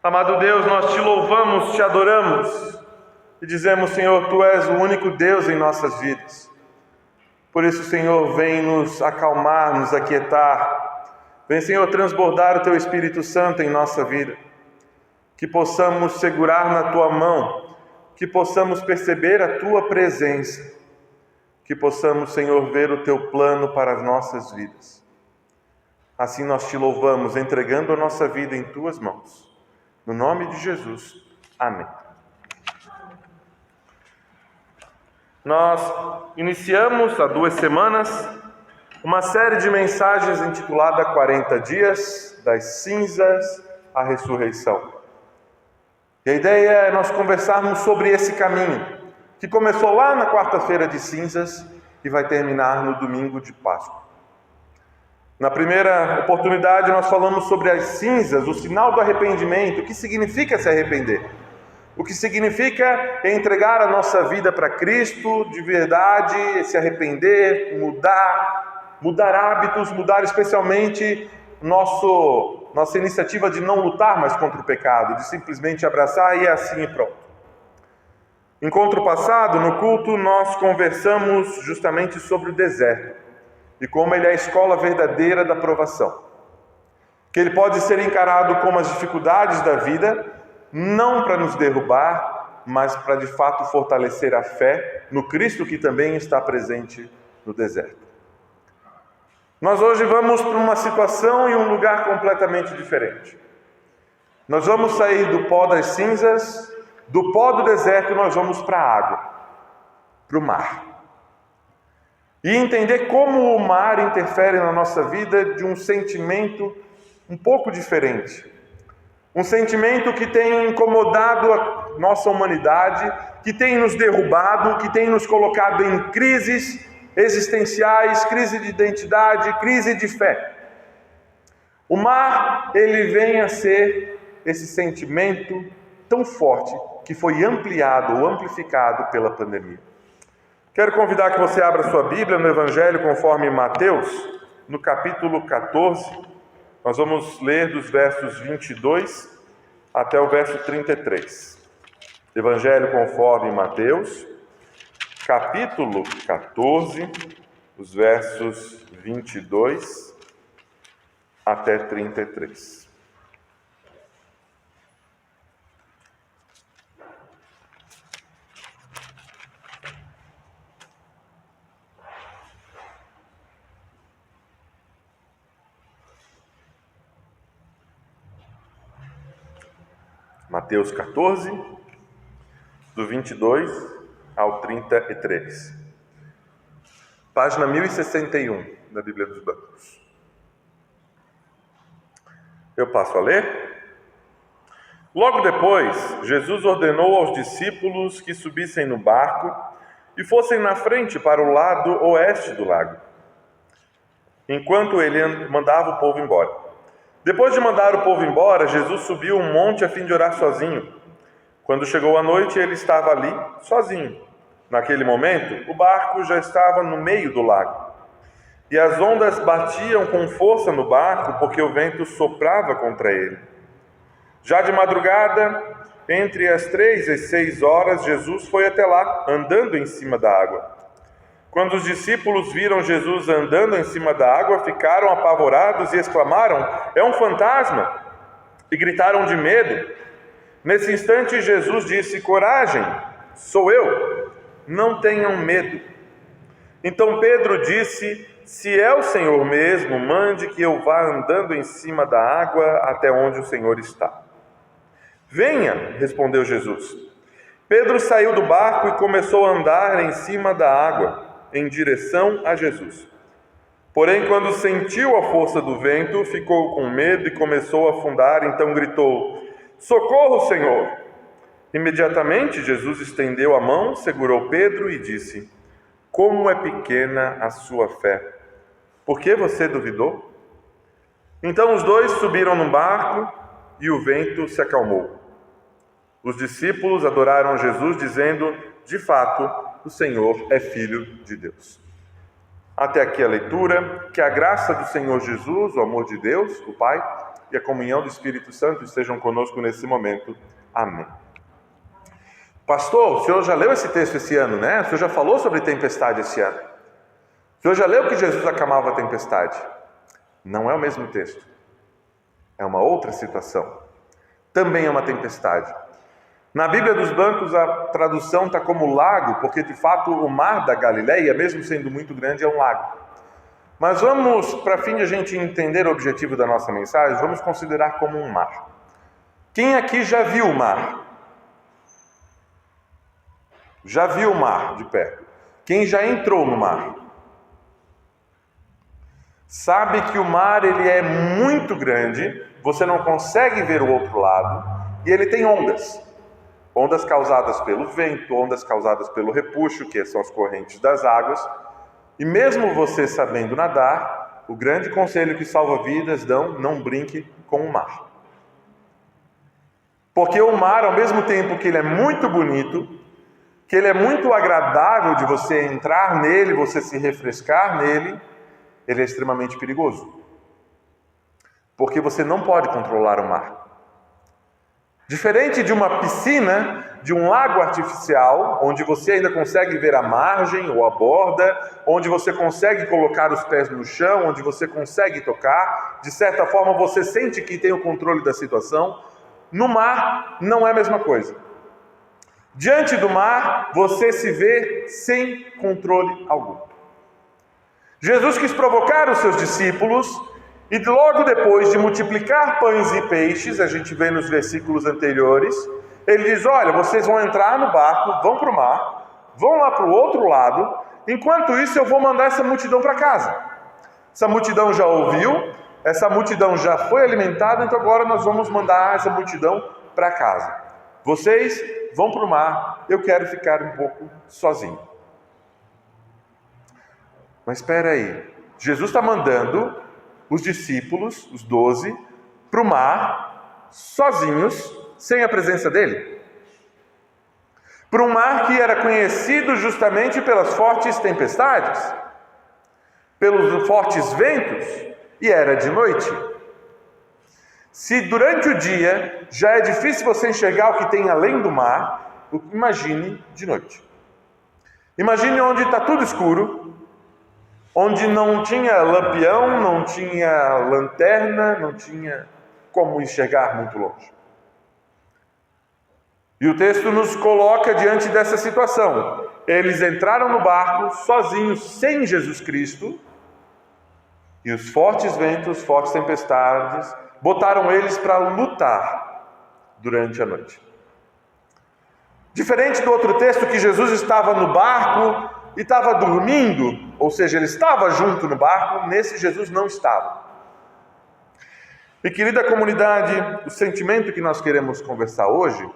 Amado Deus, nós te louvamos, te adoramos e dizemos, Senhor, Tu és o único Deus em nossas vidas. Por isso, Senhor, vem nos acalmar, nos aquietar. Vem, Senhor, transbordar o Teu Espírito Santo em nossa vida. Que possamos segurar na Tua mão, que possamos perceber a Tua presença, que possamos, Senhor, ver o Teu plano para as nossas vidas. Assim nós te louvamos, entregando a nossa vida em Tuas mãos. No nome de Jesus. Amém. Nós iniciamos há 2 semanas uma série de mensagens intitulada 40 Dias das Cinzas à Ressurreição. E a ideia é nós conversarmos sobre esse caminho, que começou lá na quarta-feira de cinzas e vai terminar no domingo de Páscoa. Na primeira oportunidade nós falamos sobre as cinzas, o sinal do arrependimento, o que significa se arrepender. O que significa entregar a nossa vida para Cristo de verdade, se arrepender, mudar hábitos, mudar especialmente nossa iniciativa de não lutar mais contra o pecado, de simplesmente abraçar e assim e pronto. Encontro passado, no culto, nós conversamos justamente sobre o deserto e como ele é a escola verdadeira da provação. Que ele pode ser encarado como as dificuldades da vida, não para nos derrubar, mas para de fato fortalecer a fé no Cristo que também está presente no deserto. Nós hoje vamos para uma situação e um lugar completamente diferente. Nós vamos sair do pó das cinzas, do pó do deserto nós vamos para a água, para o mar. E entender como o mar interfere na nossa vida de um sentimento um pouco diferente. Um sentimento que tem incomodado a nossa humanidade, que tem nos derrubado, que tem nos colocado em crises existenciais, crise de identidade, crise de fé. O mar, ele vem a ser esse sentimento tão forte que foi ampliado ou amplificado pela pandemia. Quero convidar que você abra sua Bíblia no Evangelho conforme Mateus, no capítulo 14. Nós vamos ler dos versos 22 até o verso 33. Evangelho conforme Mateus, capítulo 14, os versos 22 até 33. Mateus 14, do 22 ao 33. Página 1061 da Bíblia dos Bancos. Eu passo a ler. Logo depois, Jesus ordenou aos discípulos que subissem no barco e fossem na frente para o lado oeste do lago, enquanto ele mandava o povo embora. Depois de mandar o povo embora, Jesus subiu um monte a fim de orar sozinho. Quando chegou a noite, ele estava ali, sozinho. Naquele momento, o barco já estava no meio do lago. E as ondas batiam com força no barco, porque o vento soprava contra ele. Já de madrugada, entre as 3 e 6 horas, Jesus foi até lá, andando em cima da água. Quando os discípulos viram Jesus andando em cima da água, ficaram apavorados e exclamaram: "É um fantasma!" E gritaram de medo. Nesse instante, Jesus disse: "Coragem, sou eu, não tenham medo." Então Pedro disse: "Se é o Senhor mesmo, mande que eu vá andando em cima da água até onde o Senhor está." "Venha," respondeu Jesus. Pedro saiu do barco e começou a andar em cima da água, em direção a Jesus. Porém, quando sentiu a força do vento, ficou com medo e começou a afundar, então gritou: "Socorro, Senhor!" Imediatamente Jesus estendeu a mão, segurou Pedro e disse: "Como é pequena a sua fé! Por que você duvidou?" Então os dois subiram no barco e o vento se acalmou. Os discípulos adoraram Jesus, dizendo: "De fato, o Senhor é Filho de Deus." Até aqui a leitura. Que a graça do Senhor Jesus, o amor de Deus, o Pai, e a comunhão do Espírito Santo estejam conosco nesse momento. Amém. Pastor, o senhor já leu esse texto esse ano, né? O senhor já falou sobre tempestade esse ano. O senhor já leu que Jesus acalmava a tempestade? Não é o mesmo texto. É uma outra situação. Também é uma tempestade. Na Bíblia dos Bancos, a tradução está como lago, porque de fato o mar da Galileia, mesmo sendo muito grande, é um lago. Mas vamos, para fim de a gente entender o objetivo da nossa mensagem, vamos considerar como um mar. Quem aqui já viu o mar? Já viu o mar de perto? Quem já entrou no mar? Sabe que o mar ele é muito grande, você não consegue ver o outro lado, e ele tem ondas. Ondas causadas pelo vento, ondas causadas pelo repuxo, que são as correntes das águas. E mesmo você sabendo nadar, o grande conselho que salva-vidas dão, não brinque com o mar. Porque o mar, ao mesmo tempo que ele é muito bonito, que ele é muito agradável de você entrar nele, você se refrescar nele, ele é extremamente perigoso. Porque você não pode controlar o mar. Diferente de uma piscina, de um lago artificial, onde você ainda consegue ver a margem ou a borda, onde você consegue colocar os pés no chão, onde você consegue tocar, de certa forma você sente que tem o controle da situação. No mar, não é a mesma coisa. Diante do mar, você se vê sem controle algum. Jesus quis provocar os seus discípulos e logo depois de multiplicar pães e peixes, a gente vê nos versículos anteriores, ele diz, olha, vocês vão entrar no barco, vão para o mar, vão lá para o outro lado, enquanto isso eu vou mandar essa multidão para casa. Essa multidão já ouviu, essa multidão já foi alimentada, então agora nós vamos mandar essa multidão para casa. Vocês vão para o mar, eu quero ficar um pouco sozinho. Mas espera aí, Jesus está mandando os discípulos, os 12, para o mar, sozinhos, sem a presença dele. Para um mar que era conhecido justamente pelas fortes tempestades, pelos fortes ventos, e era de noite. Se durante o dia já é difícil você enxergar o que tem além do mar, imagine de noite. Imagine onde está tudo escuro, onde não tinha lampião, não tinha lanterna, não tinha como enxergar muito longe. E o texto nos coloca diante dessa situação. Eles entraram no barco sozinhos, sem Jesus Cristo, e os fortes ventos, fortes tempestades, botaram eles para lutar durante a noite. Diferente do outro texto que Jesus estava no barco e estava dormindo, ou seja, ele estava junto no barco, nesse Jesus não estava. E querida comunidade, o sentimento que nós queremos conversar hoje,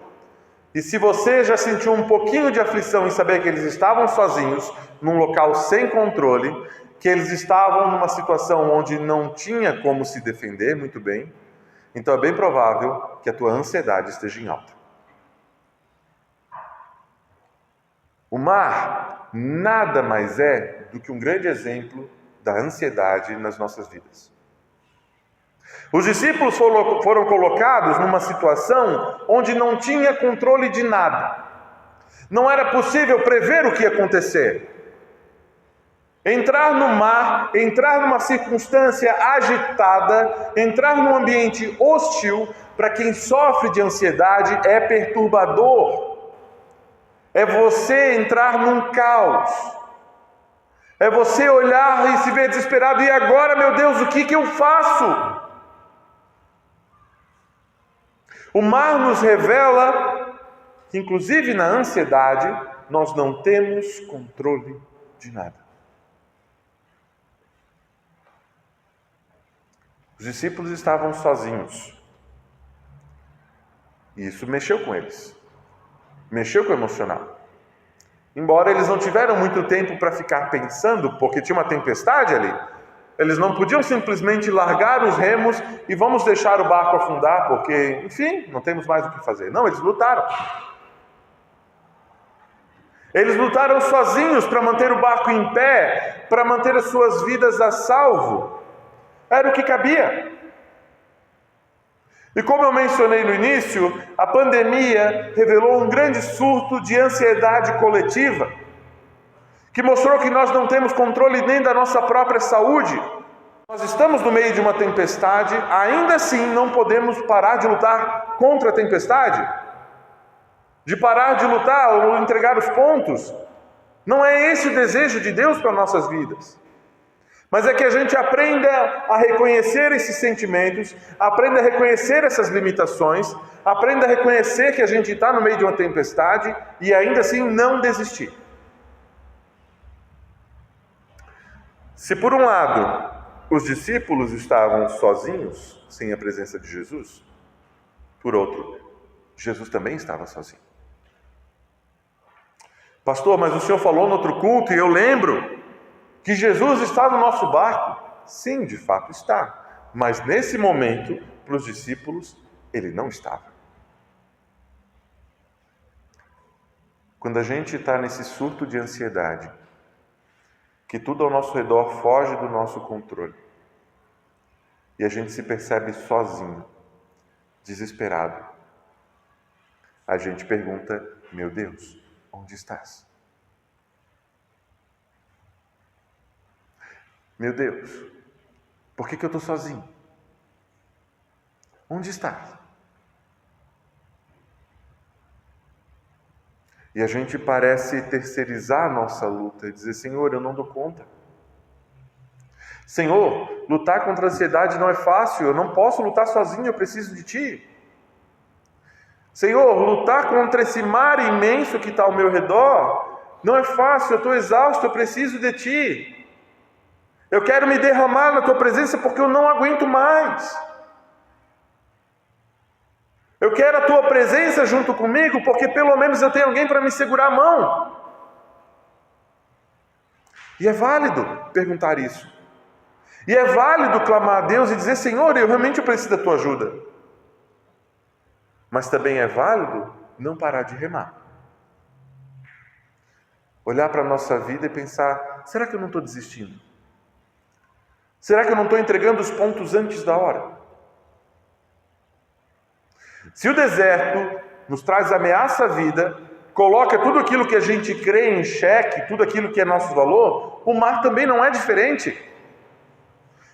e se você já sentiu um pouquinho de aflição em saber que eles estavam sozinhos, num local sem controle, que eles estavam numa situação onde não tinha como se defender muito bem, então é bem provável que a tua ansiedade esteja em alta. O mar nada mais é do que um grande exemplo da ansiedade nas nossas vidas. Os discípulos foram colocados numa situação onde não tinha controle de nada. Não era possível prever o que ia acontecer. Entrar no mar, entrar numa circunstância agitada, entrar num ambiente hostil, para quem sofre de ansiedade, é perturbador. É você entrar num caos. É você olhar e se ver desesperado. E agora, meu Deus, o que eu faço? O mar nos revela que, inclusive na ansiedade, nós não temos controle de nada. Os discípulos estavam sozinhos. E isso mexeu com eles. Mexeu com o emocional. Embora eles não tiveram muito tempo para ficar pensando, porque tinha uma tempestade ali, eles não podiam simplesmente largar os remos e vamos deixar o barco afundar, porque, enfim, não temos mais o que fazer. Não, eles lutaram. Eles lutaram sozinhos para manter o barco em pé, para manter as suas vidas a salvo. Era o que cabia. E como eu mencionei no início, a pandemia revelou um grande surto de ansiedade coletiva, que mostrou que nós não temos controle nem da nossa própria saúde. Nós estamos no meio de uma tempestade, ainda assim não podemos parar de lutar contra a tempestade, de parar de lutar ou entregar os pontos. Não é esse o desejo de Deus para nossas vidas. Mas é que a gente aprenda a reconhecer esses sentimentos, aprenda a reconhecer essas limitações, aprenda a reconhecer que a gente está no meio de uma tempestade e ainda assim não desistir. Se por um lado os discípulos estavam sozinhos, sem a presença de Jesus, por outro, Jesus também estava sozinho. Pastor, mas o senhor falou no outro culto e eu lembro que Jesus está no nosso barco. Sim, de fato está. Mas nesse momento, para os discípulos, ele não estava. Quando a gente está nesse surto de ansiedade, que tudo ao nosso redor foge do nosso controle, e a gente se percebe sozinho, desesperado, a gente pergunta: meu Deus, onde estás? Meu Deus, por que eu estou sozinho? Onde estás? E a gente parece terceirizar a nossa luta e dizer: Senhor, eu não dou conta. Senhor, lutar contra a ansiedade não é fácil, eu não posso lutar sozinho, eu preciso de Ti. Senhor, lutar contra esse mar imenso que está ao meu redor não é fácil, eu estou exausto, eu preciso de Ti. Eu quero me derramar na Tua presença porque eu não aguento mais. Eu quero a Tua presença junto comigo porque pelo menos eu tenho alguém para me segurar a mão. E é válido perguntar isso. E é válido clamar a Deus e dizer: Senhor, eu realmente preciso da Tua ajuda. Mas também é válido não parar de remar. Olhar para a nossa vida e pensar: será que eu não estou desistindo? Será que eu não estou entregando os pontos antes da hora? Se o deserto nos traz ameaça à vida, coloca tudo aquilo que a gente crê em xeque, tudo aquilo que é nosso valor, o mar também não é diferente.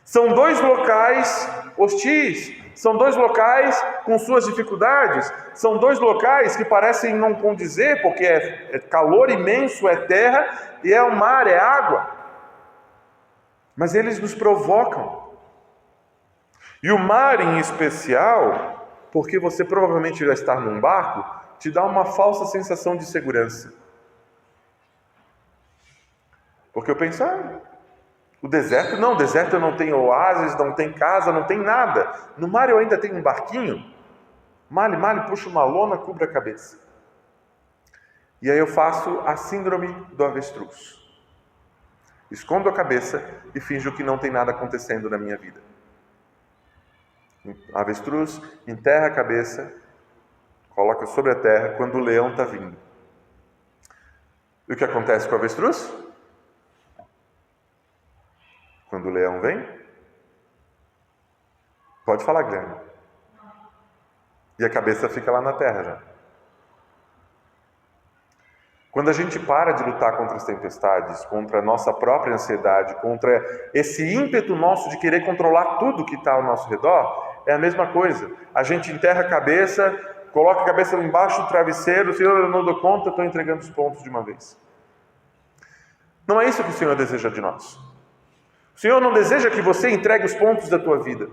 São dois locais hostis, são dois locais com suas dificuldades, são dois locais que parecem não condizer, porque é calor imenso, é terra, e é o mar, é água. Mas eles nos provocam. E o mar em especial, porque você provavelmente já está num barco, te dá uma falsa sensação de segurança. Porque eu penso: o deserto eu não tenho oásis, não tem casa, não tem nada. No mar eu ainda tenho um barquinho. Male, puxo uma lona, cubra a cabeça. E aí eu faço a síndrome do avestruz. Escondo a cabeça e finjo que não tem nada acontecendo na minha vida. A avestruz enterra a cabeça, coloca sobre a terra quando o leão está vindo. E o que acontece com a avestruz? Quando o leão vem? Pode falar, Guilherme. E a cabeça fica lá na terra já. Quando a gente para de lutar contra as tempestades, contra a nossa própria ansiedade, contra esse ímpeto nosso de querer controlar tudo que está ao nosso redor, é a mesma coisa. A gente enterra a cabeça, coloca a cabeça embaixo do travesseiro: Senhor, eu não dou conta, estou entregando os pontos de uma vez. Não é isso que o Senhor deseja de nós. O Senhor não deseja que você entregue os pontos da tua vida.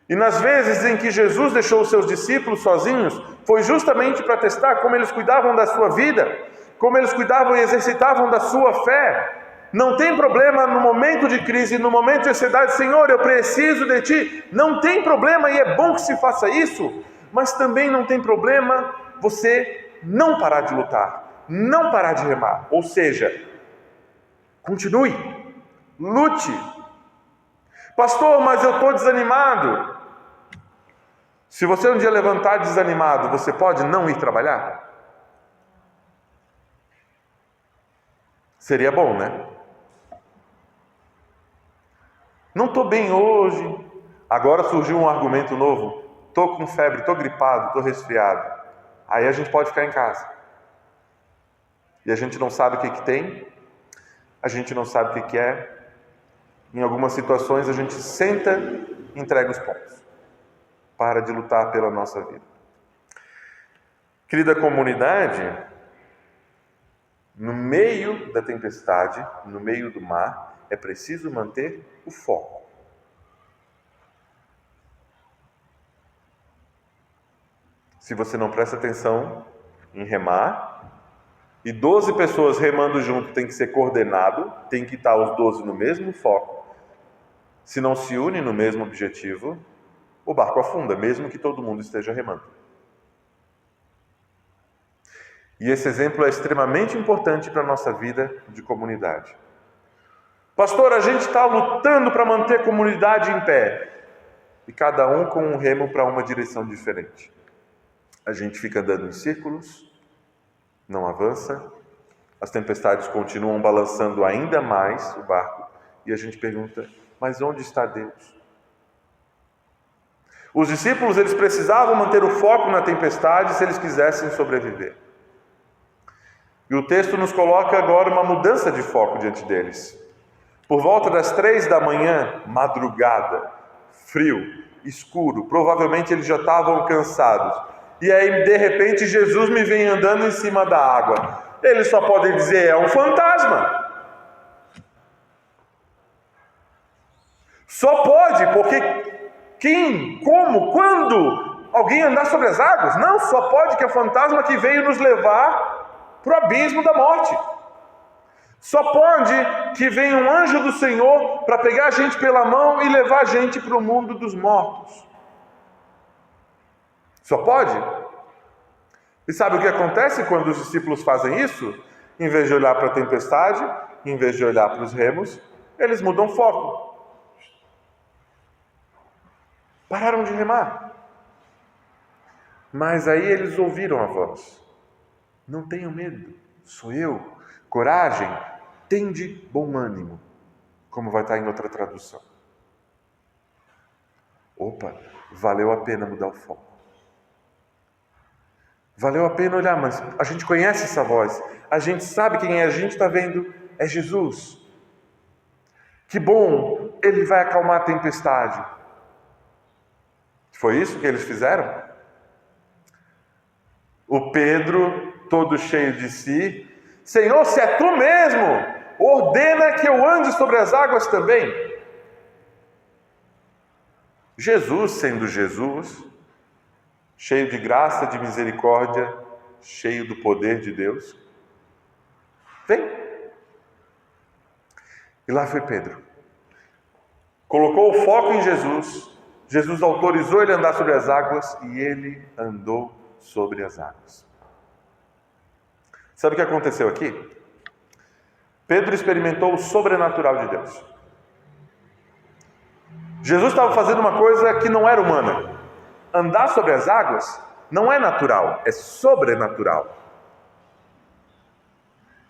E nas vezes em que Jesus deixou os seus discípulos sozinhos, foi justamente para testar como eles cuidavam da sua vida, como eles cuidavam e exercitavam da sua fé. Não tem problema no momento de crise, no momento de ansiedade: Senhor, eu preciso de Ti. Não tem problema, e é bom que se faça isso, mas também não tem problema você não parar de lutar, não parar de remar. Ou seja, continue, lute. Pastor, mas eu estou desanimado. Se você um dia levantar desanimado, você pode não ir trabalhar? Seria bom, né? Não estou bem hoje, Agora surgiu um argumento novo. Estou com febre, estou gripado, estou resfriado. Aí a gente pode ficar em casa. E a gente não sabe o que tem, a gente não sabe o que é. Em algumas situações a gente senta e entrega os pontos. Para de lutar pela nossa vida. Querida comunidade, no meio da tempestade, no meio do mar, é preciso manter o foco. Se você não presta atenção em remar, e 12 pessoas remando junto tem que ser coordenado, tem que estar os 12 no mesmo foco. Se não se une no mesmo objetivo, o barco afunda, mesmo que todo mundo esteja remando. E esse exemplo é extremamente importante para a nossa vida de comunidade. Pastor, a gente está lutando para manter a comunidade em pé. E cada um com um remo para uma direção diferente. A gente fica andando em círculos, não avança, as tempestades continuam balançando ainda mais o barco, e a gente pergunta, mas onde está Deus? Os discípulos, eles precisavam manter o foco na tempestade se eles quisessem sobreviver. E o texto nos coloca agora uma mudança de foco diante deles. Por volta das 3 da manhã, madrugada, frio, escuro, provavelmente eles já estavam cansados. E aí, de repente, Jesus me vem andando em cima da água. Eles só podem dizer, é um fantasma. Só pode, porque quem, como, quando alguém andar sobre as águas? Não, só pode que é o fantasma que veio nos levar para o abismo da morte. Só pode que venha um anjo do Senhor para pegar a gente pela mão e levar a gente para o mundo dos mortos. Só pode? E sabe o que acontece quando os discípulos fazem isso? Em vez de olhar para a tempestade, em vez de olhar para os remos, eles mudam foco. Pararam de remar. Mas aí eles ouviram a voz. Não tenham medo, sou eu. Coragem, tende bom ânimo. Como vai estar em outra tradução. Opa, valeu a pena mudar o foco. Valeu a pena olhar, mas a gente conhece essa voz. A gente sabe quem é, a gente está vendo, é Jesus. Que bom, ele vai acalmar a tempestade. Foi isso que eles fizeram? O Pedro, todo cheio de si, Senhor, se é tu mesmo, ordena que eu ande sobre as águas também. Jesus, sendo Jesus, cheio de graça, de misericórdia, cheio do poder de Deus, vem. E lá foi Pedro. Colocou o foco em Jesus. Jesus autorizou ele a andar sobre as águas e ele andou sobre as águas. Sabe o que aconteceu aqui? Pedro experimentou o sobrenatural de Deus. Jesus estava fazendo uma coisa que não era humana. Andar sobre as águas não é natural, é sobrenatural.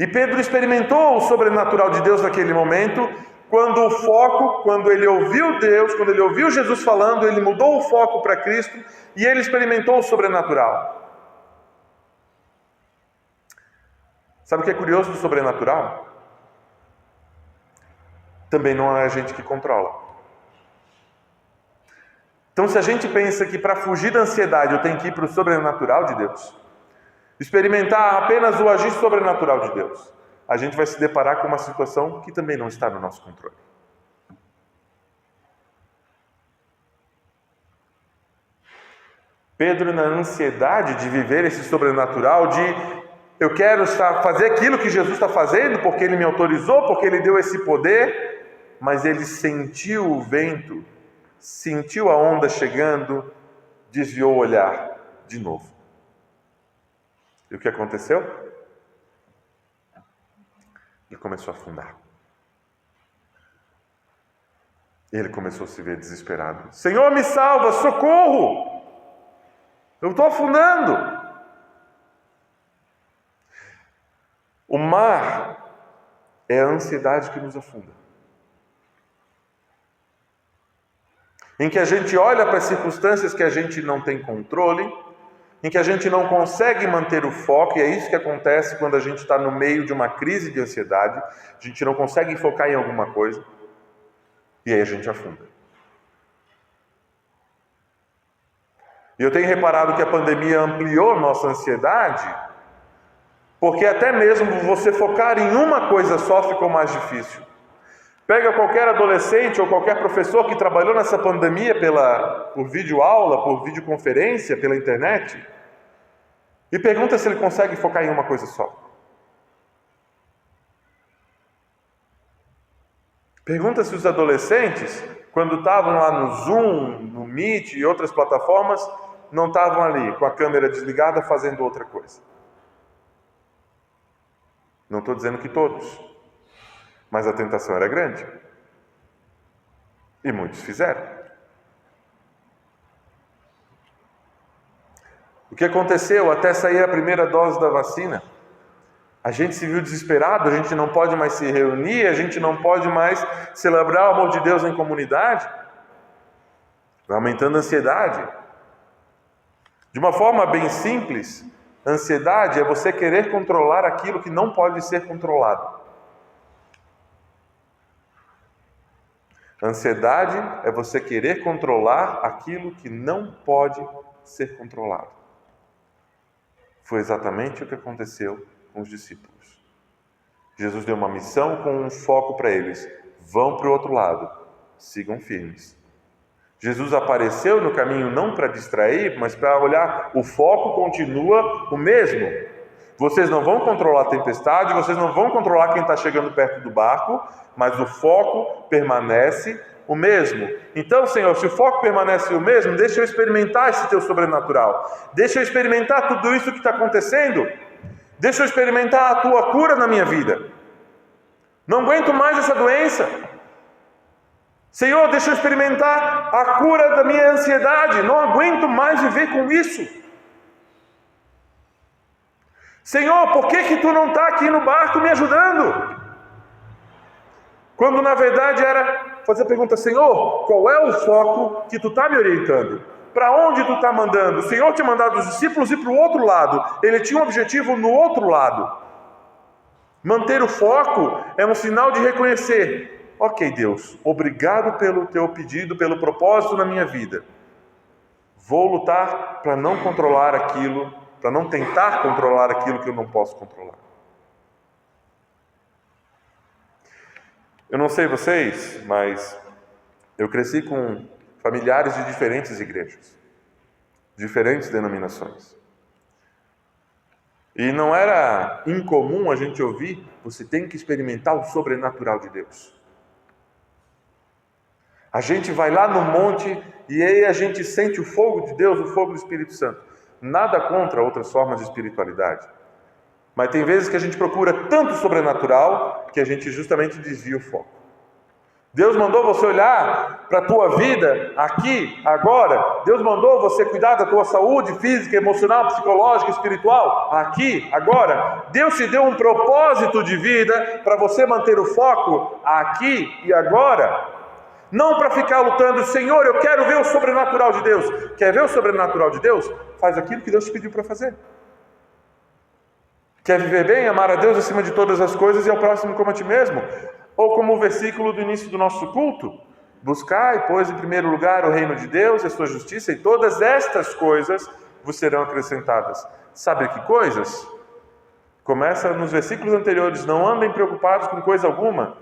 E Pedro experimentou o sobrenatural de Deus naquele momento, quando o foco, quando ele ouviu Deus, quando ele ouviu Jesus falando, ele mudou o foco para Cristo e ele experimentou o sobrenatural. Sabe o que é curioso do sobrenatural? Também não é a gente que controla. Então, se a gente pensa que para fugir da ansiedade eu tenho que ir para o sobrenatural de Deus, experimentar apenas o agir sobrenatural de Deus, a gente vai se deparar com uma situação que também não está no nosso controle. Pedro, na ansiedade de viver esse sobrenatural, de eu quero fazer aquilo que Jesus está fazendo, porque Ele me autorizou, porque Ele deu esse poder, mas ele sentiu o vento, sentiu a onda chegando, desviou o olhar de novo. E o que aconteceu? Ele começou a afundar. Ele começou a se ver desesperado. Senhor, me salva, socorro! Eu estou afundando. O mar é a ansiedade que nos afunda. em que a gente olha para as circunstâncias que a gente não tem controle, em que a gente não consegue manter o foco, e é isso que acontece quando a gente está no meio de uma crise de ansiedade, a gente não consegue focar em alguma coisa, e aí a gente afunda. E eu tenho reparado que a pandemia ampliou nossa ansiedade, porque até mesmo você focar em uma coisa só ficou mais difícil. Pega qualquer adolescente ou qualquer professor que trabalhou nessa pandemia por videoaula, por videoconferência, pela internet, e pergunta se ele consegue focar em uma coisa só. Pergunta se os adolescentes, quando estavam lá no Zoom, no Meet e outras plataformas, não estavam ali com a câmera desligada fazendo outra coisa. Não estou dizendo que todos, mas a tentação era grande. E muitos fizeram. O que aconteceu até sair a primeira dose da vacina? A gente se viu desesperado, a gente não pode mais se reunir, a gente não pode mais celebrar o amor de Deus em comunidade. Vai aumentando a ansiedade. De uma forma bem simples, ansiedade é você querer controlar aquilo que não pode ser controlado. Ansiedade é você querer controlar aquilo que não pode ser controlado. Foi exatamente o que aconteceu com os discípulos. Jesus deu uma missão com um foco para eles. Vão para o outro lado, sigam firmes. Jesus apareceu no caminho não para distrair, mas para olhar, o foco continua o mesmo. Vocês não vão controlar a tempestade, vocês não vão controlar quem está chegando perto do barco, mas o foco permanece o mesmo. Então, Senhor, se o foco permanece o mesmo, deixa eu experimentar esse teu sobrenatural. Deixa eu experimentar tudo isso que está acontecendo. Deixa eu experimentar a tua cura na minha vida. Não aguento mais essa doença. Senhor, deixa eu experimentar a cura da minha ansiedade. Não aguento mais viver com isso. Senhor, por que tu não está aqui no barco me ajudando? Quando na verdade era fazer a pergunta: Senhor, qual é o foco que tu está me orientando? Para onde tu está mandando? O Senhor tinha mandado os discípulos ir para o outro lado. Ele tinha um objetivo no outro lado. Manter o foco é um sinal de reconhecer: ok, Deus, obrigado pelo teu pedido, pelo propósito na minha vida. Vou lutar para não controlar aquilo, para não tentar controlar aquilo que eu não posso controlar. Eu não sei vocês, mas eu cresci com familiares de diferentes igrejas, diferentes denominações. E não era incomum a gente ouvir: você tem que experimentar o sobrenatural de Deus. A gente vai lá no monte e aí a gente sente o fogo de Deus, o fogo do Espírito Santo. Nada contra outras formas de espiritualidade. Mas tem vezes que a gente procura tanto sobrenatural que a gente justamente desvia o foco. Deus mandou você olhar para a tua vida aqui, agora. Deus mandou você cuidar da tua saúde física, emocional, psicológica, espiritual, aqui, agora. Deus te deu um propósito de vida para você manter o foco aqui e agora. Não para ficar lutando: Senhor, eu quero ver o sobrenatural de Deus. Quer ver o sobrenatural de Deus? Faz aquilo que Deus te pediu para fazer. Quer viver bem? Amar a Deus acima de todas as coisas e ao próximo como a ti mesmo. Ou como o versículo do início do nosso culto: buscai, pois, em primeiro lugar o reino de Deus e a sua justiça, e todas estas coisas vos serão acrescentadas. Sabe que coisas? Começa nos versículos anteriores: não andem preocupados com coisa alguma.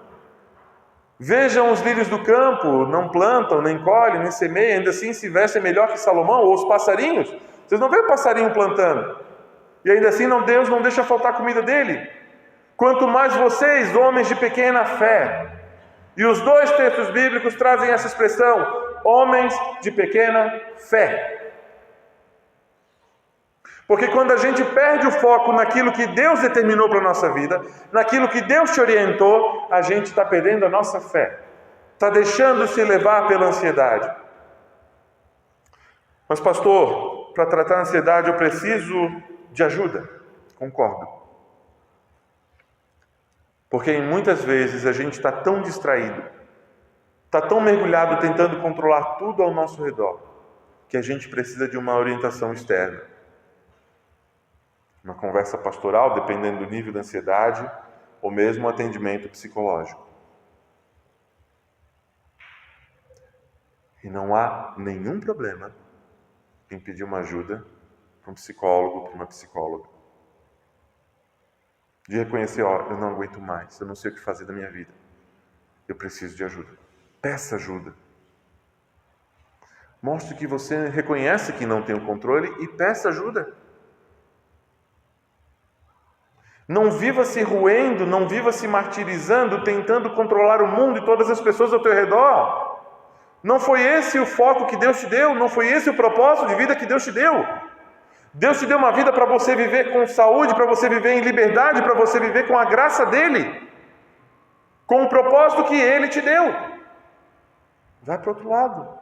Vejam os lírios do campo, não plantam, nem colhem, nem semeiam, ainda assim se vestem melhor que Salomão. Ou os passarinhos, vocês não veem passarinho plantando, e ainda assim Deus não deixa faltar comida dele. Quanto mais vocês, homens de pequena fé. E os dois textos bíblicos trazem essa expressão: homens de pequena fé. Porque quando a gente perde o foco naquilo que Deus determinou para a nossa vida, naquilo que Deus te orientou, a gente está perdendo a nossa fé. Está deixando-se levar pela ansiedade. Mas pastor, para tratar a ansiedade eu preciso de ajuda. Concordo. Porque muitas vezes a gente está tão distraído, está tão mergulhado tentando controlar tudo ao nosso redor, que a gente precisa de uma orientação externa. Uma conversa pastoral, dependendo do nível de ansiedade, ou mesmo um atendimento psicológico. E não há nenhum problema em pedir uma ajuda para um psicólogo, para uma psicóloga. De reconhecer, eu não aguento mais, eu não sei o que fazer da minha vida. Eu preciso de ajuda. Peça ajuda. Mostre que você reconhece que não tem o controle e peça ajuda. Não viva se roendo, não viva se martirizando, tentando controlar o mundo e todas as pessoas ao teu redor. Não foi esse o foco que Deus te deu, não foi esse o propósito de vida que Deus te deu. Deus te deu uma vida para você viver com saúde, para você viver em liberdade, para você viver com a graça dEle, com o propósito que Ele te deu. Vai para o outro lado.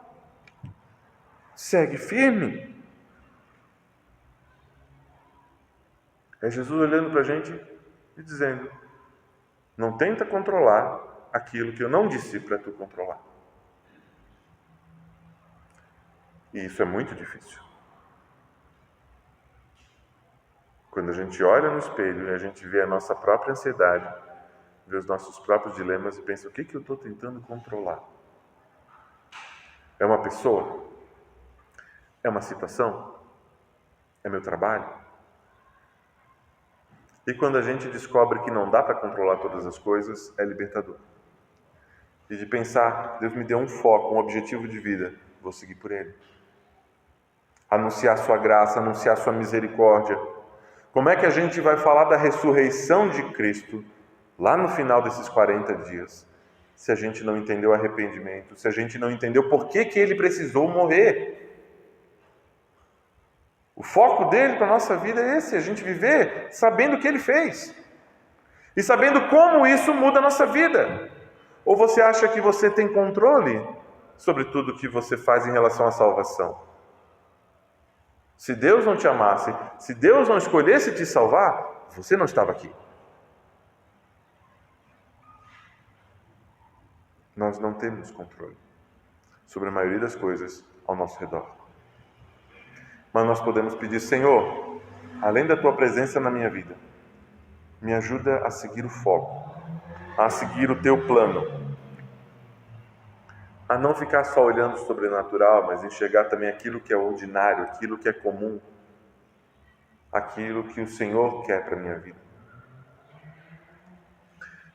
Segue firme. É Jesus olhando para a gente e dizendo: não tenta controlar aquilo que eu não disse para tu controlar. E isso é muito difícil. Quando a gente olha no espelho e a gente vê a nossa própria ansiedade, vê os nossos próprios dilemas e pensa: o que eu estou tentando controlar? É uma pessoa? É uma situação? É meu trabalho? E quando a gente descobre que não dá para controlar todas as coisas, é libertador. E de pensar: Deus me deu um foco, um objetivo de vida, vou seguir por Ele. Anunciar sua graça, anunciar sua misericórdia. Como é que a gente vai falar da ressurreição de Cristo lá no final desses 40 dias, se a gente não entendeu o arrependimento, se a gente não entendeu por que Ele precisou morrer? O foco dele para a nossa vida é esse, a gente viver sabendo o que Ele fez e sabendo como isso muda a nossa vida. Ou você acha que você tem controle sobre tudo que você faz em relação à salvação? Se Deus não te amasse, se Deus não escolhesse te salvar, você não estava aqui. Nós não temos controle sobre a maioria das coisas ao nosso redor. Mas nós podemos pedir: Senhor, além da Tua presença na minha vida, me ajuda a seguir o foco, a seguir o Teu plano, a não ficar só olhando o sobrenatural, mas enxergar também aquilo que é ordinário, aquilo que é comum, aquilo que o Senhor quer para a minha vida.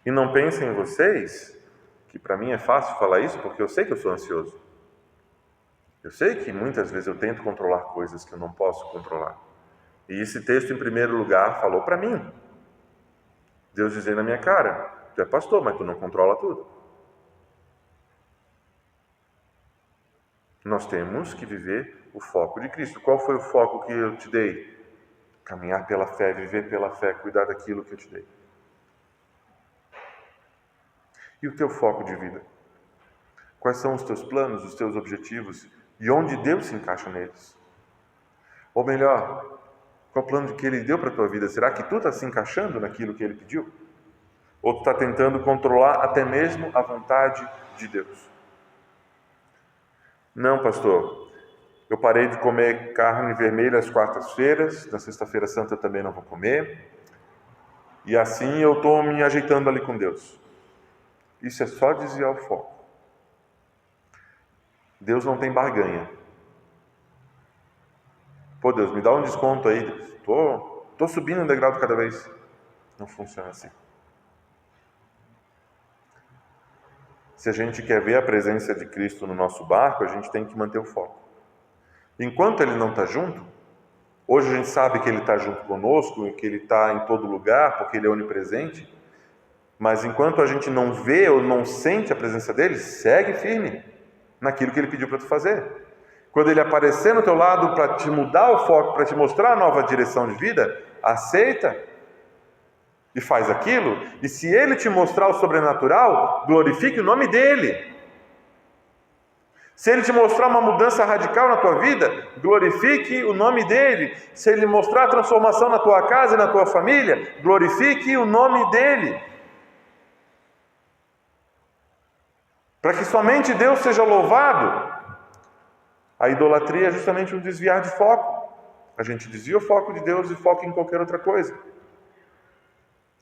E não pensem em vocês que para mim é fácil falar isso, porque eu sei que eu sou ansioso. Eu sei que muitas vezes eu tento controlar coisas que eu não posso controlar. E esse texto, em primeiro lugar, falou para mim. Deus dizendo na minha cara: tu é pastor, mas tu não controla tudo. Nós temos que viver o foco de Cristo. Qual foi o foco que eu te dei? Caminhar pela fé, viver pela fé, cuidar daquilo que eu te dei. E o teu foco de vida? Quais são os teus planos, os teus objetivos? E onde Deus se encaixa neles? Ou melhor, qual o plano que Ele deu para a tua vida? Será que tu está se encaixando naquilo que Ele pediu? Ou tu está tentando controlar até mesmo a vontade de Deus? Não, pastor, eu parei de comer carne vermelha às quartas-feiras, na sexta-feira santa eu também não vou comer, e assim eu estou me ajeitando ali com Deus. Isso é só desviar o foco. Deus não tem barganha. Pô, Deus, me dá um desconto aí. Tô subindo um degrau de cada vez. Não funciona assim. Se a gente quer ver a presença de Cristo no nosso barco, a gente tem que manter o foco. Enquanto Ele não está junto, hoje a gente sabe que Ele está junto conosco, que Ele está em todo lugar, porque Ele é onipresente, mas enquanto a gente não vê ou não sente a presença dEle, segue firme naquilo que Ele pediu para tu fazer. Quando Ele aparecer no teu lado para te mudar o foco, para te mostrar a nova direção de vida, aceita e faz aquilo. E se Ele te mostrar o sobrenatural, glorifique o nome dEle. Se Ele te mostrar uma mudança radical na tua vida, glorifique o nome dEle. Se Ele mostrar a transformação na tua casa e na tua família, glorifique o nome dEle. para que somente Deus seja louvado. A idolatria é justamente um desviar de foco. A gente desvia o foco de Deus e foca em qualquer outra coisa.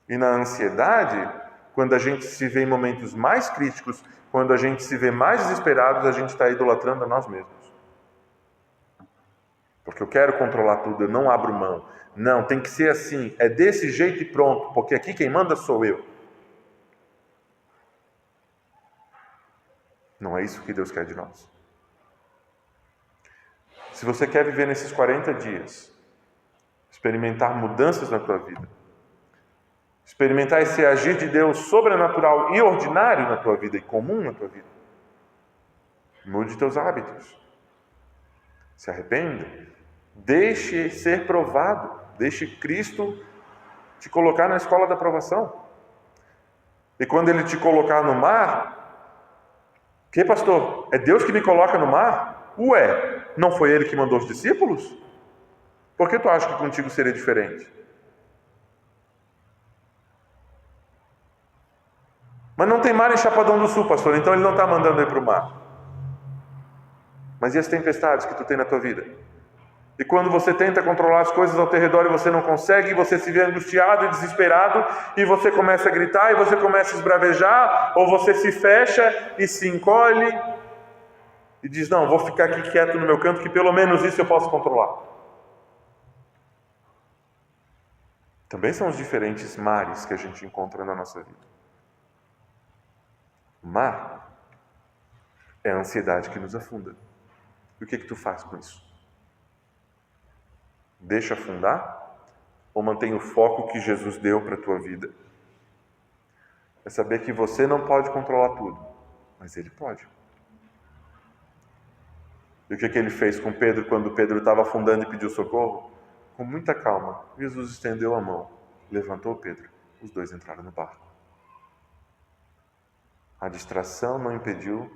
E na ansiedade, quando a gente se vê em momentos mais críticos, quando a gente se vê mais desesperado, a gente está idolatrando a nós mesmos. Porque eu quero controlar tudo, eu não abro mão. Não, tem que ser assim, é desse jeito e pronto, porque aqui quem manda sou eu. Não é isso que Deus quer de nós. Se você quer viver nesses 40 dias, experimentar mudanças na tua vida, experimentar esse agir de Deus sobrenatural e ordinário na tua vida e comum na tua vida, mude teus hábitos. Se arrependa. Deixe ser provado. Deixe Cristo te colocar na escola da aprovação. E quando Ele te colocar no mar, que pastor? É Deus que me coloca no mar? Ué, não foi Ele que mandou os discípulos? Por que tu acha que contigo seria diferente? Mas não tem mar em Chapadão do Sul, pastor, então Ele não está mandando ir para o mar. Mas e as tempestades que tu tem na tua vida? E quando você tenta controlar as coisas ao teu redor e você não consegue, você se vê angustiado e desesperado, e você começa a gritar, e você começa a esbravejar, ou você se fecha e se encolhe, e diz, não, vou ficar aqui quieto no meu canto, que pelo menos isso eu posso controlar. Também são os diferentes mares que a gente encontra na nossa vida. O mar é a ansiedade que nos afunda. E o que tu faz com isso? Deixa afundar? Ou mantém o foco que Jesus deu para a tua vida? É saber que você não pode controlar tudo, mas Ele pode. E o que Ele fez com Pedro quando Pedro estava afundando e pediu socorro? Com muita calma, Jesus estendeu a mão, levantou Pedro, os dois entraram no barco. A distração não impediu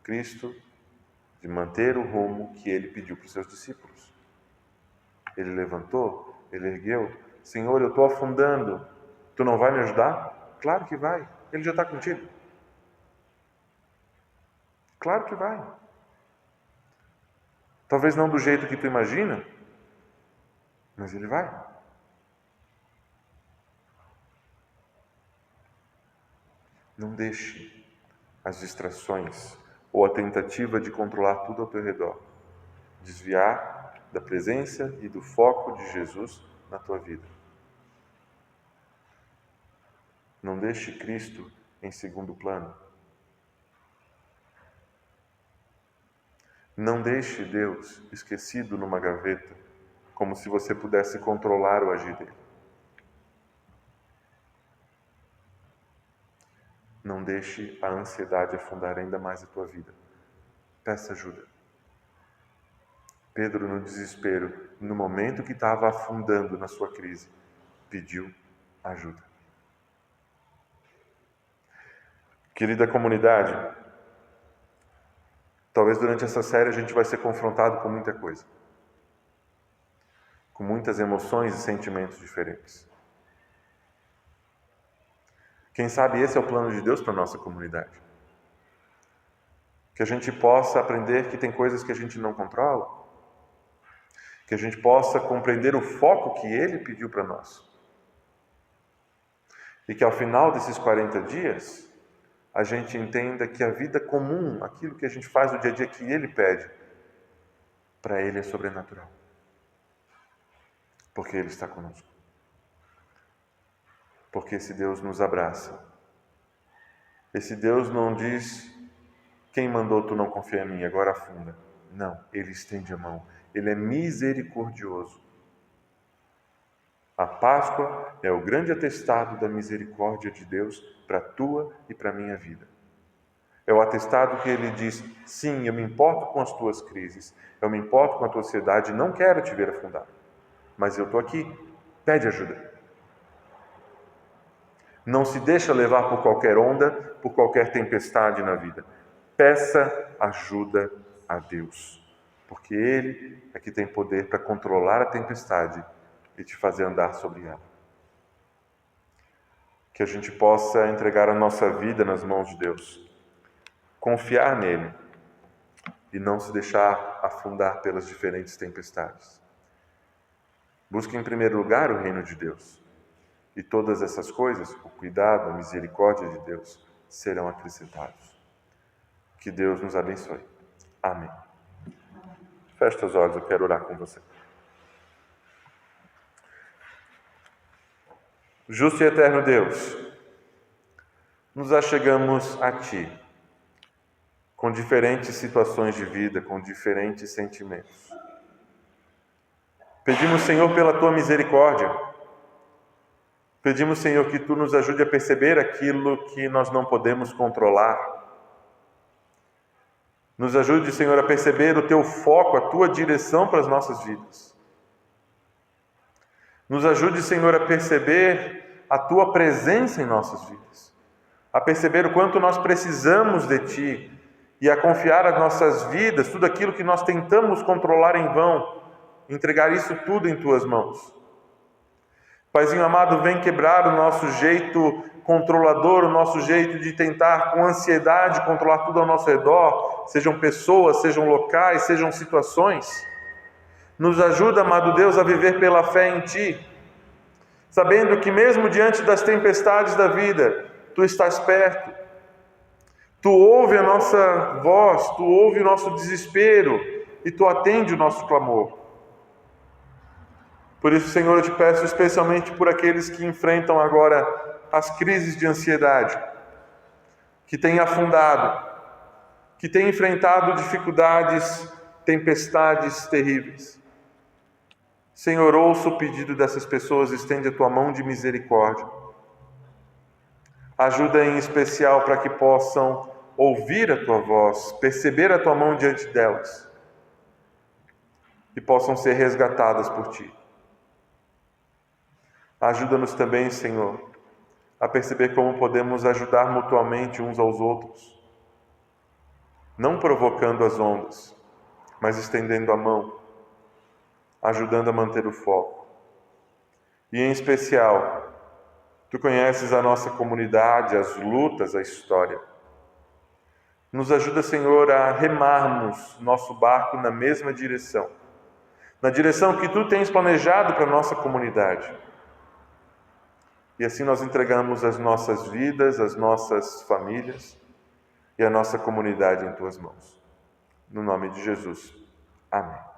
Cristo de manter o rumo que Ele pediu para os seus discípulos. Ele levantou, Ele ergueu. Senhor, eu estou afundando. Tu não vai me ajudar? Claro que vai. Ele já está contigo. Claro que vai. Talvez não do jeito que tu imagina, mas Ele vai. Não deixe as distrações ou a tentativa de controlar tudo ao teu redor desviar da presença e do foco de Jesus na tua vida. Não deixe Cristo em segundo plano. Não deixe Deus esquecido numa gaveta, como se você pudesse controlar o agir dele. Não deixe a ansiedade afundar ainda mais a tua vida. Peça ajuda. Pedro, no desespero, no momento que estava afundando na sua crise, pediu ajuda. Querida comunidade, talvez durante essa série a gente vai ser confrontado com muita coisa, com muitas emoções e sentimentos diferentes. Quem sabe esse é o plano de Deus para a nossa comunidade. Que a gente possa aprender que tem coisas que a gente não controla, que a gente possa compreender o foco que Ele pediu para nós. E que ao final desses 40 dias, a gente entenda que a vida comum, aquilo que a gente faz no dia a dia que Ele pede, para Ele é sobrenatural. Porque Ele está conosco. Porque esse Deus nos abraça. Esse Deus não diz, quem mandou tu não confiar em mim, agora afunda. Não, Ele estende a mão. Ele é misericordioso. A Páscoa é o grande atestado da misericórdia de Deus para a tua e para a minha vida. É o atestado que Ele diz, sim, eu me importo com as tuas crises, eu me importo com a tua ansiedade, não quero te ver afundar, mas eu estou aqui, pede ajuda. Não se deixa levar por qualquer onda, por qualquer tempestade na vida. Peça ajuda a Deus. Porque Ele é que tem poder para controlar a tempestade e te fazer andar sobre ela. Que a gente possa entregar a nossa vida nas mãos de Deus. confiar nele e não se deixar afundar pelas diferentes tempestades. Busque em primeiro lugar o reino de Deus, e todas essas coisas, o cuidado, a misericórdia de Deus, serão acrescentados. Que Deus nos abençoe. Amém. Feche os olhos, eu quero orar com você. Justo e eterno Deus, nos achegamos a Ti, com diferentes situações de vida, com diferentes sentimentos. Pedimos, Senhor, pela Tua misericórdia. Pedimos, Senhor, que Tu nos ajude a perceber aquilo que nós não podemos controlar. Nos ajude, Senhor, a perceber o Teu foco, a Tua direção para as nossas vidas. Nos ajude, Senhor, a perceber a Tua presença em nossas vidas. A perceber o quanto nós precisamos de Ti e a confiar as nossas vidas, tudo aquilo que nós tentamos controlar em vão, entregar isso tudo em Tuas mãos. Paizinho amado, vem quebrar o nosso jeito controlador, o nosso jeito de tentar com ansiedade controlar tudo ao nosso redor, sejam pessoas, sejam locais, sejam situações. Nos ajuda, amado Deus, a viver pela fé em Ti, sabendo que mesmo diante das tempestades da vida, Tu estás perto. Tu ouve a nossa voz, Tu ouve o nosso desespero e Tu atende o nosso clamor. Por isso, Senhor, eu te peço especialmente por aqueles que enfrentam agora as crises de ansiedade, que têm afundado, que têm enfrentado dificuldades, tempestades terríveis. Senhor, ouça o pedido dessas pessoas, estende a Tua mão de misericórdia. Ajuda em especial para que possam ouvir a Tua voz, perceber a Tua mão diante delas e possam ser resgatadas por Ti. Ajuda-nos também, Senhor, a perceber como podemos ajudar mutuamente uns aos outros, não provocando as ondas, mas estendendo a mão, ajudando a manter o foco. E em especial, Tu conheces a nossa comunidade, as lutas, a história. Nos ajuda, Senhor, a remarmos nosso barco na mesma direção, na direção que Tu tens planejado para a nossa comunidade. E assim nós entregamos as nossas vidas, as nossas famílias e a nossa comunidade em Tuas mãos. No nome de Jesus. Amém.